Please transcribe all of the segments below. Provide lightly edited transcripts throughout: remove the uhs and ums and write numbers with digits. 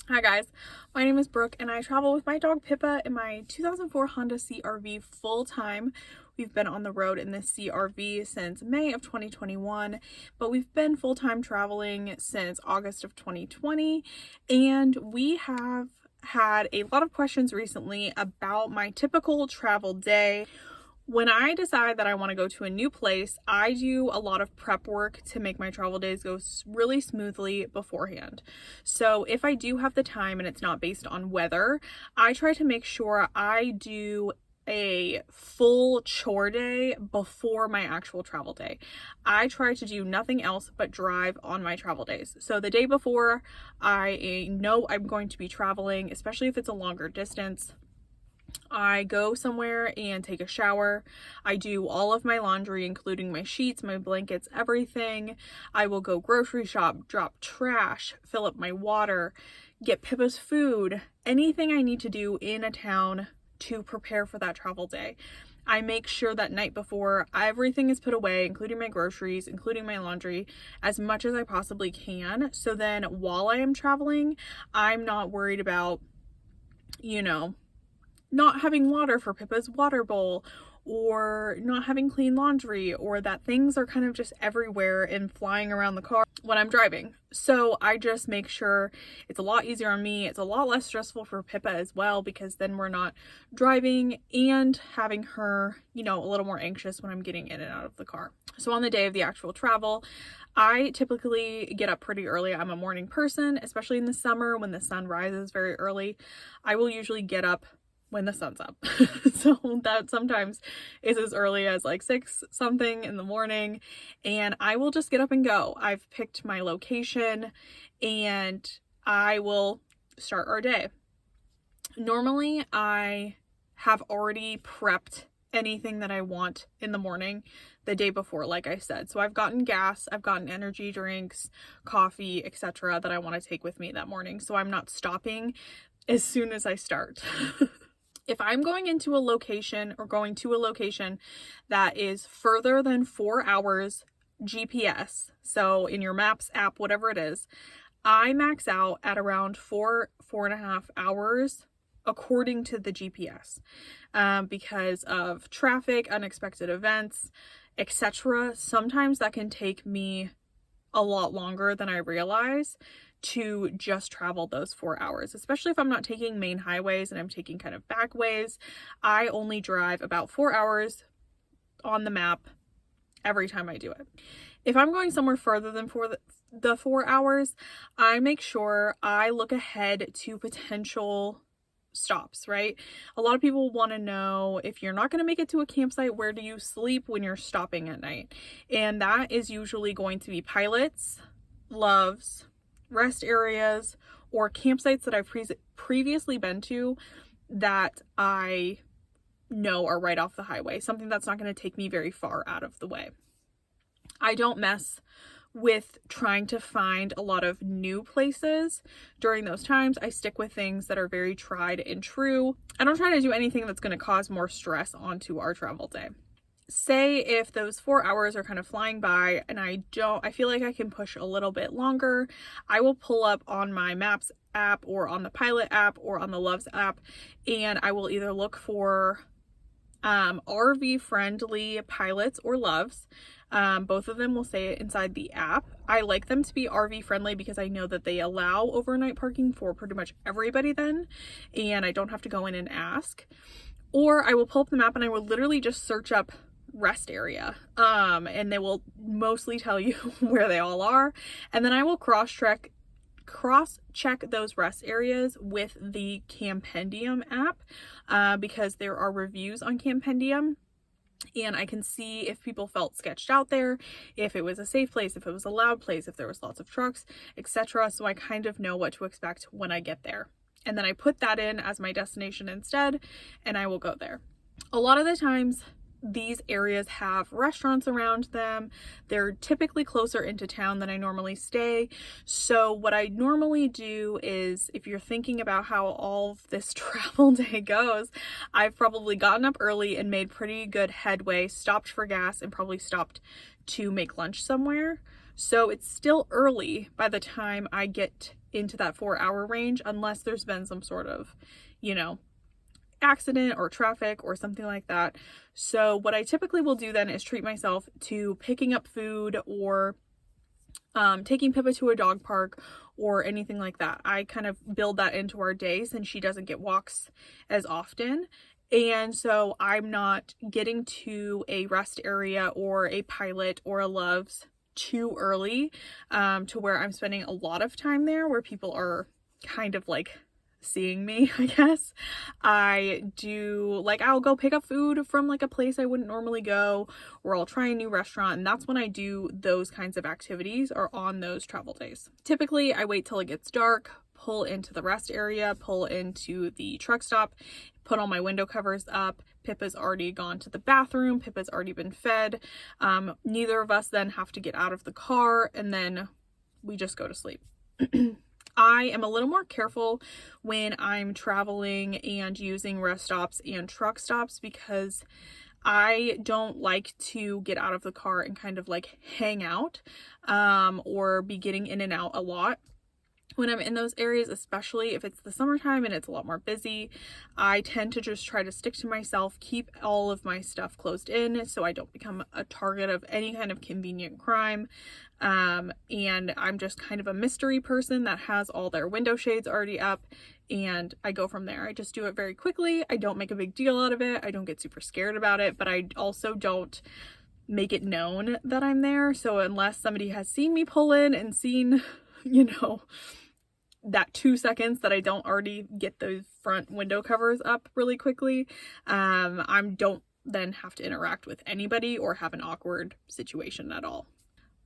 Hi guys, my name is Brooke and I travel with my dog Pippa in my 2004 Honda CRV full time. We've been on the road in this CRV since May of 2021, but we've been full-time traveling since August of 2020, and we have had a lot of questions recently about my typical travel day. When I decide that I want to go to a new place, I do a lot of prep work to make my travel days go really smoothly beforehand. So if I do have the time and it's not based on weather, I try to make sure I do a full chore day before my actual travel day. I try to do nothing else but drive on my travel days. So the day before, I know I'm going to be traveling, especially if it's a longer distance, I go somewhere and take a shower. I do all of my laundry, including my sheets, my blankets, everything. I will go grocery shop, drop trash, fill up my water, get Pippa's food, anything I need to do in a town to prepare for that travel day. I make sure that night before everything is put away, including my groceries, including my laundry, as much as I possibly can. So then while I am traveling, I'm not worried about, not having water for Pippa's water bowl, or not having clean laundry, or that things are kind of just everywhere and flying around the car when I'm driving. So I just make sure it's a lot easier on me. It's a lot less stressful for Pippa as well, because then we're not driving and having her, a little more anxious when I'm getting in and out of the car. So on the day of the actual travel, I typically get up pretty early. I'm a morning person, especially in the summer when the sun rises very early. I will usually get up when the sun's up. So that sometimes is as early as like 6 something in the morning, and I will just get up and go. I've picked my location and I will start our day. Normally I have already prepped anything that I want in the morning the day before, like I said. So I've gotten gas, I've gotten energy drinks, coffee, etc. that I want to take with me that morning. So I'm not stopping as soon as I start. If I'm going into a location or going to a location that is further than 4 hours GPS, so in your Maps app, whatever it is, I max out at around 4.5 hours according to the GPS, because of traffic, unexpected events, etc. Sometimes that can take me a lot longer than I realize to just travel those 4 hours, especially if I'm not taking main highways and I'm taking kind of back ways. I only drive about 4 hours on the map every time I do it. If I'm going somewhere further than the 4 hours, I make sure I look ahead to potential stops, right? A lot of people want to know, if you're not going to make it to a campsite, where do you sleep when you're stopping at night? And that is usually going to be pilots, loves, rest areas, or campsites that I've previously been to that I know are right off the highway, something that's not going to take me very far out of the way. I don't mess with trying to find a lot of new places during those times. I stick with things that are very tried and true. I don't try to do anything that's going to cause more stress onto our travel day. Say if those 4 hours are kind of flying by and I feel like I can push a little bit longer, I will pull up on my Maps app or on the Pilot app or on the Loves app, and I will either look for RV friendly pilots or Loves. Both of them will say it inside the app. I like them to be RV friendly because I know that they allow overnight parking for pretty much everybody then, and I don't have to go in and ask. Or I will pull up the map and I will literally just search up rest area, and they will mostly tell you where they all are, and then I will cross check those rest areas with the Campendium app, because there are reviews on Campendium and I can see if people felt sketched out there, if it was a safe place, if it was a loud place, if there was lots of trucks, etc. So I kind of know what to expect when I get there, and then I put that in as my destination instead, and I will go there. A lot of the times these areas have restaurants around them. They're typically closer into town than I normally stay. So what I normally do is, if you're thinking about how all of this travel day goes, I've probably gotten up early and made pretty good headway, stopped for gas, and probably stopped to make lunch somewhere. So it's still early by the time I get into that 4-hour range unless there's been some sort of, you know, accident or traffic or something like that. So what I typically will do then is treat myself to picking up food or taking Pippa to a dog park or anything like that. I kind of build that into our day since she doesn't get walks as often. And so I'm not getting to a rest area or a Pilot or a Love's too early to where I'm spending a lot of time there where people are kind of like seeing me, I guess. I do, like, I'll go pick up food from like a place I wouldn't normally go, or I'll try a new restaurant, and that's when I do those kinds of activities, or on those travel days. Typically I wait till it gets dark, pull into the rest area, pull into the truck stop, put all my window covers up. Pippa's already gone to the bathroom, Pippa's already been fed. Neither of us then have to get out of the car, and then we just go to sleep. I am a little more careful when I'm traveling and using rest stops and truck stops because I don't like to get out of the car and kind of like hang out or be getting in and out a lot. When I'm in those areas, especially if it's the summertime and it's a lot more busy, I tend to just try to stick to myself, keep all of my stuff closed in so I don't become a target of any kind of convenient crime. And I'm just kind of a mystery person that has all their window shades already up, and I go from there. I just do it very quickly. I don't make a big deal out of it. I don't get super scared about it, but I also don't make it known that I'm there. So unless somebody has seen me pull in and seen, you know, that 2 seconds that I don't already get those front window covers up really quickly, I don't then have to interact with anybody or have an awkward situation at all.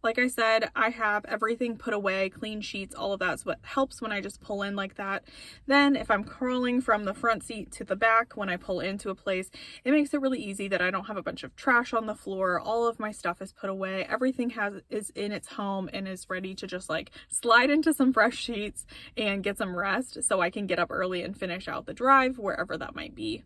Like I said, I have everything put away, clean sheets, all of that's what helps when I just pull in like that. Then if I'm crawling from the front seat to the back when I pull into a place, it makes it really easy that I don't have a bunch of trash on the floor. All of my stuff is put away. Everything is in its home and is ready to just like slide into some fresh sheets and get some rest so I can get up early and finish out the drive wherever that might be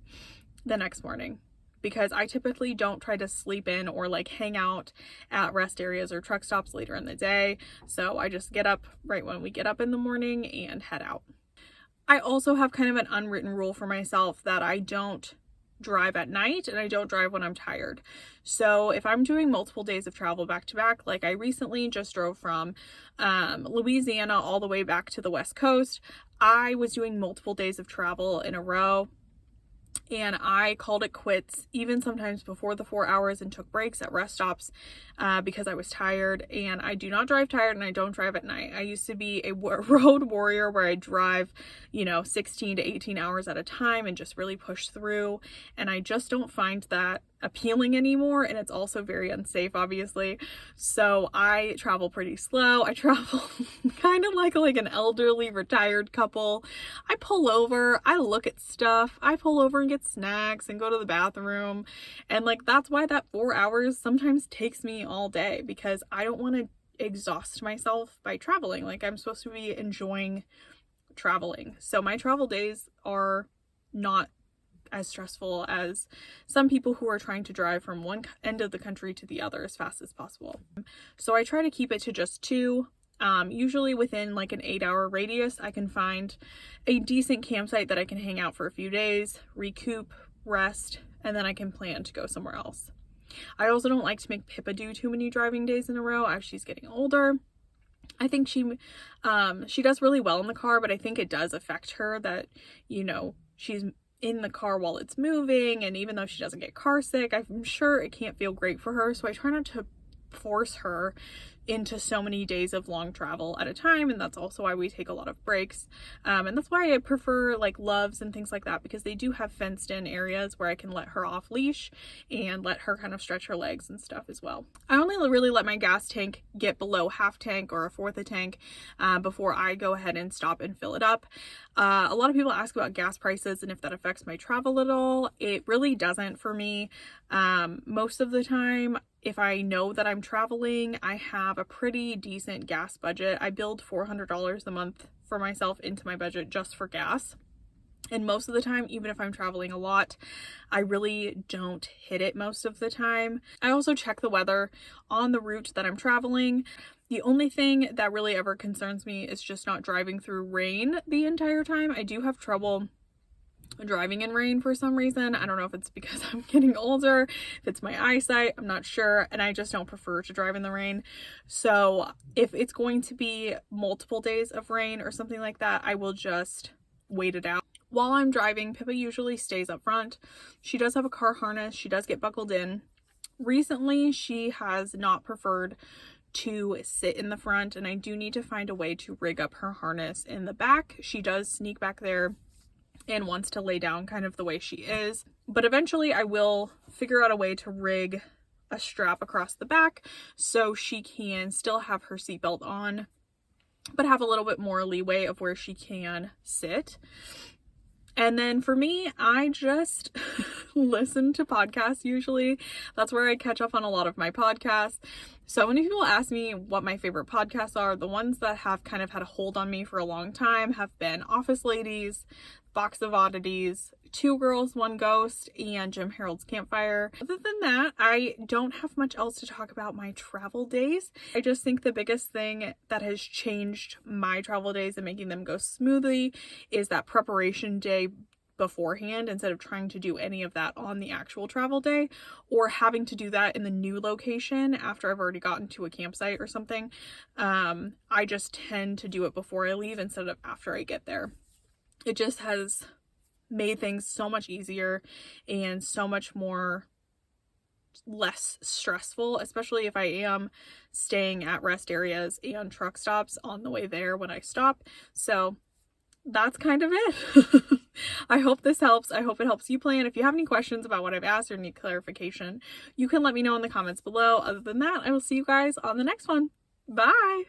the next morning. Because I typically don't try to sleep in or like hang out at rest areas or truck stops later in the day. So I just get up right when we get up in the morning and head out. I also have kind of an unwritten rule for myself that I don't drive at night and I don't drive when I'm tired. So if I'm doing multiple days of travel back to back, like I recently just drove from Louisiana all the way back to the West Coast, I was doing multiple days of travel in a row. And I called it quits, even sometimes before the 4 hours, and took breaks at rest stops because I was tired. And I do not drive tired, and I don't drive at night. I used to be a road warrior where I drive, 16 to 18 hours at a time and just really push through. And I just don't find that appealing anymore, and it's also very unsafe, obviously. So I travel pretty slow. I travel kind of like an elderly retired couple. I pull over, I look at stuff, I pull over and get snacks and go to the bathroom, and like that's why that 4 hours sometimes takes me all day, because I don't want to exhaust myself by traveling. Like, I'm supposed to be enjoying traveling. So my travel days are not as stressful as some people who are trying to drive from one end of the country to the other as fast as possible. So I try to keep it to just 2. Usually within like an 8-hour radius, I can find a decent campsite that I can hang out for a few days, recoup, rest, and then I can plan to go somewhere else. I also don't like to make Pippa do too many driving days in a row as she's getting older. I think she does really well in the car, but I think it does affect her that, she's in the car while it's moving, and even though she doesn't get car sick, I'm sure it can't feel great for her. So I try not to force her into so many days of long travel at a time, and that's also why we take a lot of breaks, and that's why I prefer like Loves and things like that, because they do have fenced in areas where I can let her off leash and let her kind of stretch her legs and stuff as well. I only really let my gas tank get below half tank or a fourth a tank before I go ahead and stop and fill it up. A lot of people ask about gas prices and if that affects my travel at all. It really doesn't for me. Most of the time, if I know that I'm traveling, I have a pretty decent gas budget. I build $400 a month for myself into my budget just for gas. And most of the time, even if I'm traveling a lot, I really don't hit it most of the time. I also check the weather on the route that I'm traveling. The only thing that really ever concerns me is just not driving through rain the entire time. I do have trouble driving in rain for some reason. I don't know if it's because I'm getting older, if it's my eyesight, I'm not sure, and I just don't prefer to drive in the rain. So if it's going to be multiple days of rain or something like that, I will just wait it out. While I'm driving, Pippa usually stays up front. She does have a car harness. She does get buckled in. Recently, she has not preferred to sit in the front, and I do need to find a way to rig up her harness in the back. She does sneak back there and wants to lay down kind of the way she is. But eventually I will figure out a way to rig a strap across the back so she can still have her seatbelt on, but have a little bit more leeway of where she can sit. And then for me, I just listen to podcasts usually. That's where I catch up on a lot of my podcasts. So many people ask me what my favorite podcasts are. The ones that have kind of had a hold on me for a long time have been Office Ladies, Box of Oddities, Two Girls, One Ghost, and Jim Harold's Campfire. Other than that, I don't have much else to talk about my travel days. I just think the biggest thing that has changed my travel days and making them go smoothly is that preparation day beforehand, instead of trying to do any of that on the actual travel day or having to do that in the new location after I've already gotten to a campsite or something. I just tend to do it before I leave instead of after I get there. It just has made things so much easier and so much more less stressful, especially if I am staying at rest areas and truck stops on the way there when I stop. So that's kind of it. I hope this helps. I hope it helps you plan. If you have any questions about what I've asked or need clarification, you can let me know in the comments below. Other than that, I will see you guys on the next one. Bye!